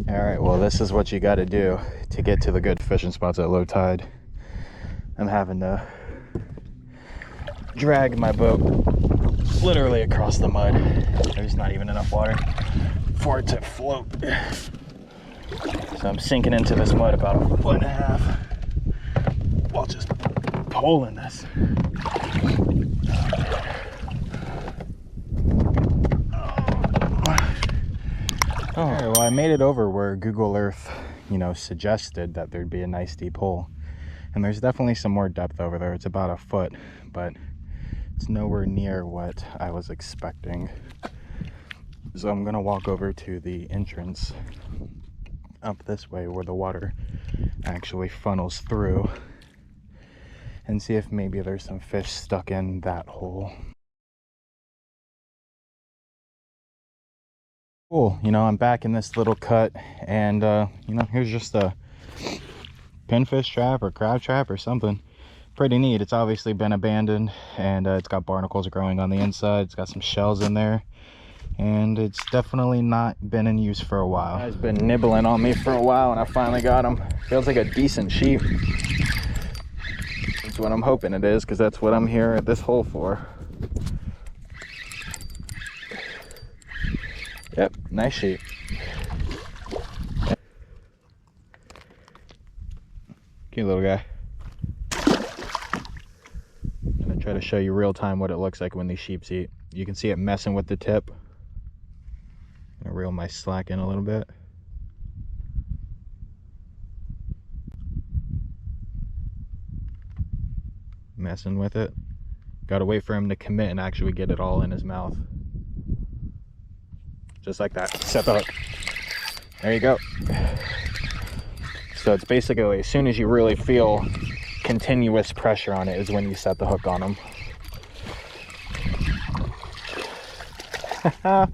All right, well, this is what you got to do to get to the good fishing spots at low tide. I'm having to drag my boat literally across the mud. There's not even enough water for it to float. So I'm sinking into this mud about 1.5 feet while just pulling this. Oh, well, I made it over where Google Earth, suggested that there'd be a nice deep hole. And there's definitely some more depth over there. It's about 1 foot, but it's nowhere near what I was expecting. So I'm gonna walk over to the entrance up this way where the water actually funnels through and see if maybe there's some fish stuck in that hole. Cool, I'm back in this little cut, and here's just a pinfish trap or crab trap or something. Pretty neat. It's obviously been abandoned, and it's got barnacles growing on the inside. It's got some shells in there, and it's definitely not been in use for a while. It's been nibbling on me for a while, and I finally got him. Feels like a decent sheep. That's what I'm hoping it is, because that's what I'm here at this hole for. Yep, nice sheep. Cute little guy. I'm gonna try to show you real time what it looks like when these sheeps eat. You can see it messing with the tip. I'm gonna reel my slack in a little bit. Messing with it. Gotta wait for him to commit and actually get it all in his mouth. Just like that. Set the hook. There you go. So it's basically as soon as you really feel continuous pressure on it is when you set the hook on them. I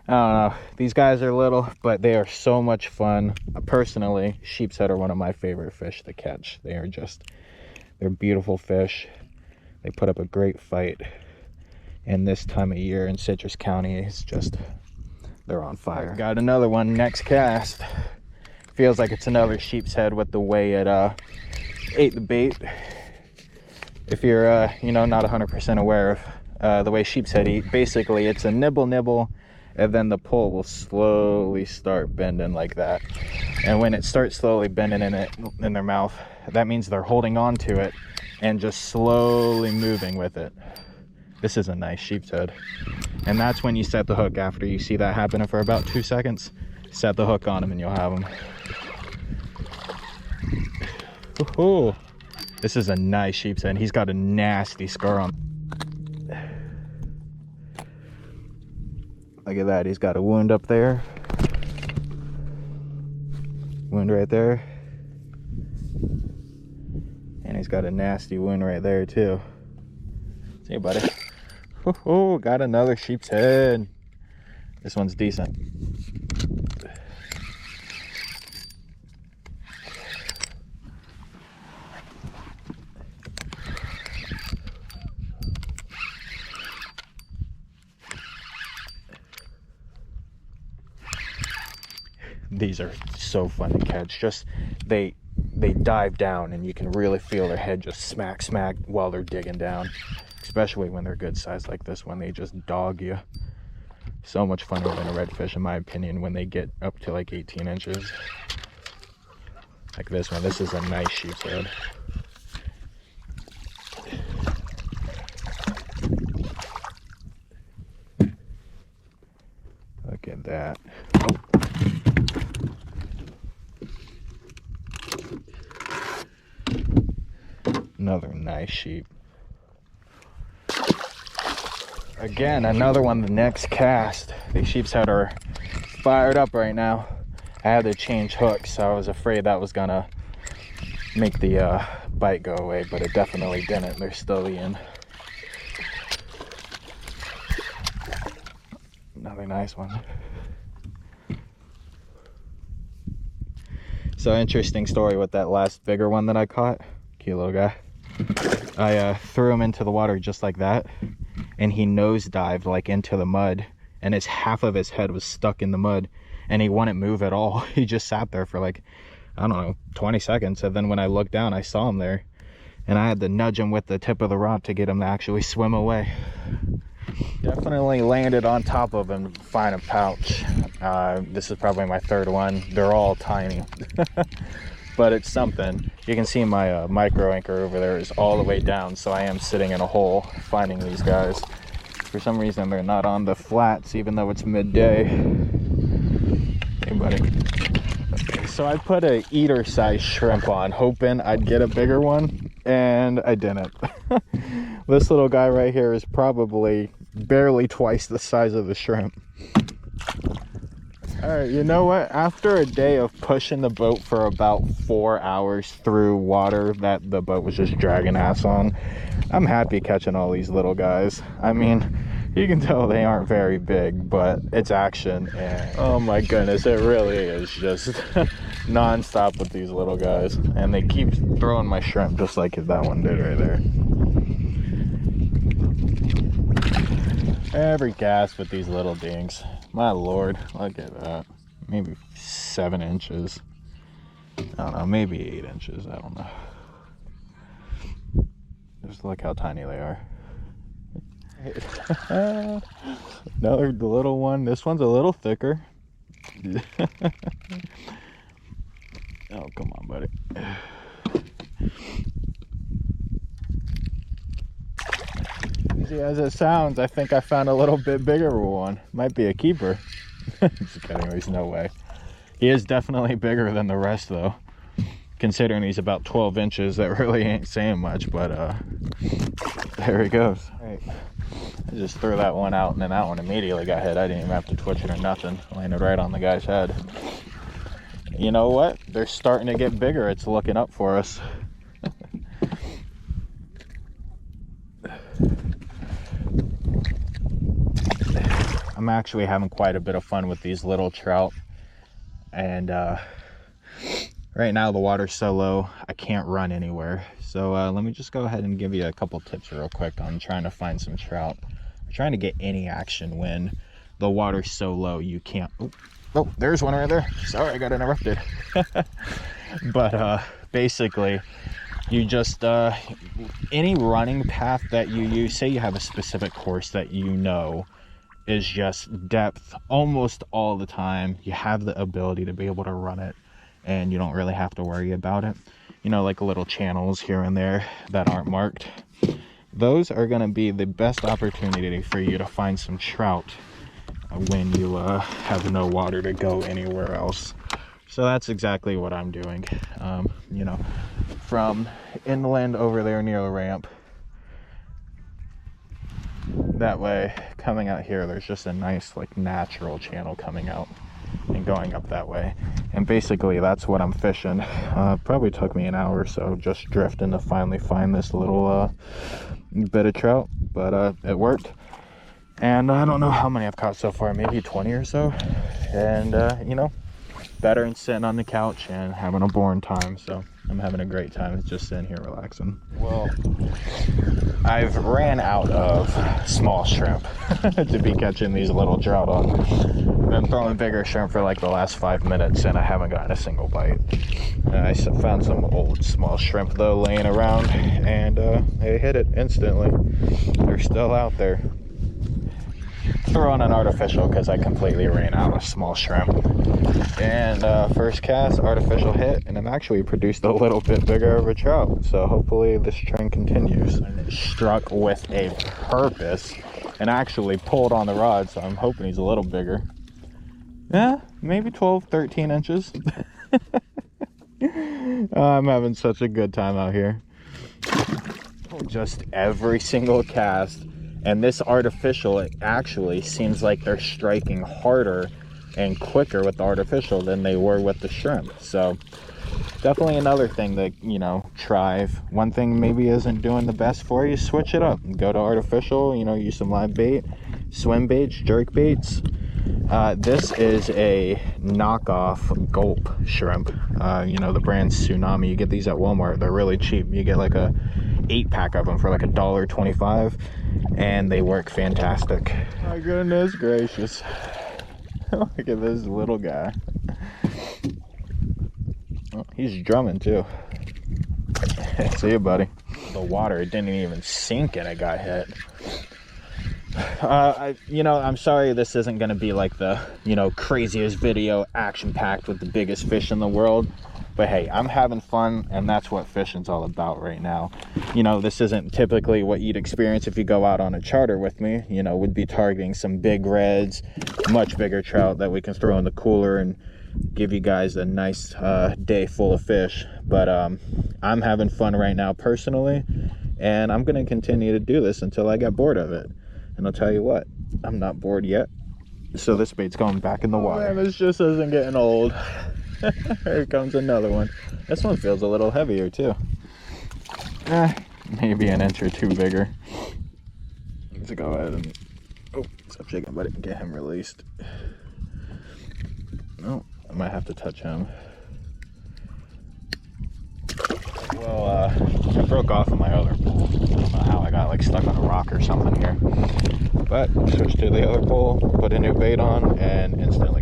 don't know. These guys are little, but they are so much fun. Personally, sheepshead are one of my favorite fish to catch. They're beautiful fish. They put up a great fight. And this time of year in Citrus County, it's just, they're on fire. Got another one next cast. Feels like it's another sheepshead with the way it ate the bait. If you're not 100% aware of the way sheepshead eat, basically it's a nibble, and then the pole will slowly start bending like that. And when it starts slowly bending in their mouth, that means they're holding on to it and just slowly moving with it. This is a nice sheepshead. And that's when you set the hook. After you see that happening for about 2 seconds, set the hook on him and you'll have him. Ooh, this is a nice sheepshead. He's got a nasty scar on. Look at that. He's got a wound up there. Wound right there. And he's got a nasty wound right there too. See, buddy. Ooh, got another sheepshead. This one's decent. These are so fun to catch. Just they dive down and you can really feel their head just smack while they're digging down, especially when they're good size like this one. They just dog you. So much funner than a redfish in my opinion when they get up to like 18 inches like this one. This is a nice sheepshead. Look at that. Another nice sheep. Again, another one, the next cast. These sheepshead are fired up right now. I had to change hooks, so I was afraid that was gonna make the bite go away, but it definitely didn't. They're still in. Another nice one. So interesting story with that last bigger one that I caught. Cute little guy. I threw him into the water just like that, and he nosedived like into the mud, and half of his head was stuck in the mud, and he wouldn't move at all. He just sat there for like, I don't know, 20 seconds. And then when I looked down, I saw him there, and I had to nudge him with the tip of the rod to get him to actually swim away. Definitely landed on top of him to find a pouch. This is probably my third one. They're all tiny. But it's something. You can see my micro anchor over there is all the way down, so I am sitting in a hole finding these guys. For some reason they're not on the flats even though it's midday. Hey buddy. Okay, so I put a eater size shrimp on, hoping I'd get a bigger one, and I didn't. This little guy right here is probably barely twice the size of the shrimp. All right, you know what? After a day of pushing the boat for about 4 hours through water that the boat was just dragging ass on, I'm happy catching all these little guys. I mean, you can tell they aren't very big, but it's action. And oh my goodness, it really is just non-stop with these little guys. And they keep throwing my shrimp just like that one did right there. Every cast with these little dings. My lord, look at that. Maybe 7 inches. I don't know, maybe 8 inches. I don't know. Just look how tiny they are. Another little one. This one's a little thicker. Oh, come on, buddy. Easy as it sounds, I think I found a little bit bigger one. Might be a keeper. Just kidding, there's no way. He is definitely bigger than the rest though. Considering he's about 12 inches, that really ain't saying much, but there he goes. Right. I just threw that one out, and then that one immediately got hit. I didn't even have to twitch it or nothing. Landed right on the guy's head. You know what? They're starting to get bigger. It's looking up for us. I'm actually having quite a bit of fun with these little trout, and right now the water's so low I can't run anywhere. So let me just go ahead and give you a couple tips real quick on trying to find some trout. We're trying to get any action when the water's so low you can't. Oh, there's one right there. Sorry, I got interrupted. But basically, you just any running path that you use, say you have a specific course that you know is just depth almost all the time, you have the ability to be able to run it and you don't really have to worry about it. You know, like little channels here and there that aren't marked. Those are going to be the best opportunity for you to find some trout when you have no water to go anywhere else. So that's exactly what I'm doing. You know, from inland over there near the ramp, that way coming out here there's just a nice like natural channel coming out and going up that way, and basically that's what I'm fishing. Probably took me an hour or so just drifting to finally find this little bit of trout, but it worked. And I don't know how many I've caught so far, maybe 20 or so, and you know, better than sitting on the couch and having a boring time. So I'm having a great time just sitting here relaxing. Well, I've ran out of small shrimp to be catching these little trout on. I've been throwing bigger shrimp for like the last 5 minutes and I haven't gotten a single bite. I found some old small shrimp though laying around, and they hit it instantly. They're still out there. Throw on an artificial because I completely ran out of small shrimp. And first cast, artificial hit, and it actually produced a little bit bigger of a trout. So hopefully this trend continues. And it struck with a purpose and actually pulled on the rod, so I'm hoping he's a little bigger. Yeah, maybe 12, 13 inches. I'm having such a good time out here. Just every single cast. And this artificial, it actually seems like they're striking harder and quicker with the artificial than they were with the shrimp. So definitely another thing that, you know, try. If one thing maybe isn't doing the best for you, switch it up. Go to artificial, you know, use some live bait, swim baits, jerk baits. This is a knockoff gulp shrimp. You know, the brand's Tsunami. You get these at Walmart. They're really cheap. You get like a 8-pack of them for like $1.25, and they work fantastic. My goodness gracious. Look at this little guy. Oh, he's drumming too. See you, buddy. The water, it didn't even sink and it got hit. I'm sorry this isn't going to be like the, craziest video, action-packed with the biggest fish in the world. But hey, I'm having fun, and that's what fishing's all about right now. This isn't typically what you'd experience if you go out on a charter with me. We'd be targeting some big reds, much bigger trout that we can throw in the cooler and give you guys a nice day full of fish. But I'm having fun right now personally, and I'm going to continue to do this until I get bored of it. And I'll tell you what, I'm not bored yet. So this bait's going back in the water. Man, this just isn't getting old. Here comes another one. This one feels a little heavier too. Maybe an inch or two bigger. Let's go ahead and stop shaking, buddy. Get him released. No, I might have to touch him. Well, I broke off of my other pole. I don't know how I got stuck on a rock or something here. But switched to the other pole, put a new bait on, and instantly